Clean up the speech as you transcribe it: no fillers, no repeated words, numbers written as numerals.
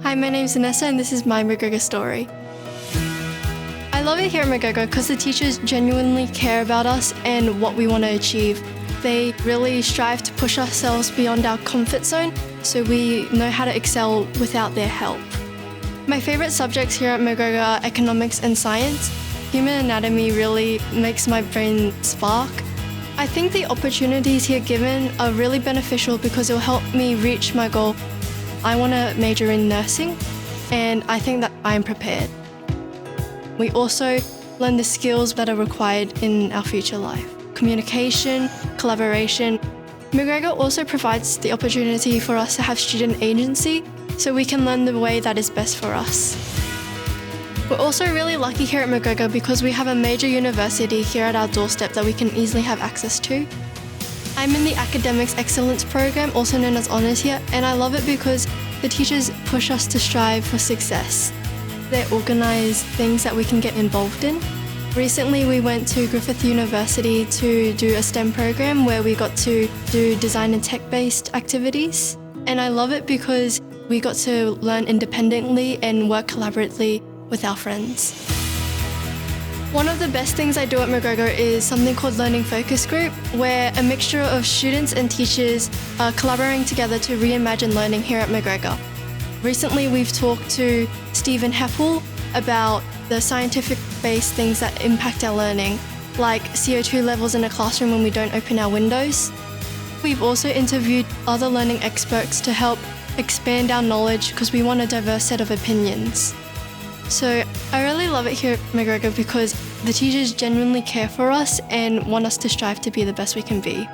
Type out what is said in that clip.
Hi, my name's Vanessa and this is my MacGregor story. I love it here at MacGregor because the teachers genuinely care about us and what we want to achieve. They really strive to push ourselves beyond our comfort zone so we know how to excel without their help. My favourite subjects here at MacGregor are economics and science. Human anatomy really makes my brain spark. I think the opportunities here given are really beneficial because it will help me reach my goal. I want to major in nursing and I think that I am prepared. We also learn the skills that are required in our future life. Communication, collaboration. MacGregor also provides the opportunity for us to have student agency so we can learn the way that is best for us. We're also really lucky here at MacGregor because we have a major university here at our doorstep that we can easily have access to. I'm in the Academics Excellence program, also known as Honours here, and I love it because the teachers push us to strive for success. They organise things that we can get involved in. Recently we went to Griffith University to do a STEM program where we got to do design and tech-based activities. And I love it because we got to learn independently and work collaboratively with our friends. One of the best things I do at MacGregor is something called Learning Focus Group, where a mixture of students and teachers are collaborating together to reimagine learning here at MacGregor. Recently we've talked to Stephen Heppel about the scientific-based things that impact our learning, like CO2 levels in a classroom when we don't open our windows. We've also interviewed other learning experts to help expand our knowledge because we want a diverse set of opinions. So I really love it here at MacGregor because the teachers genuinely care for us and want us to strive to be the best we can be.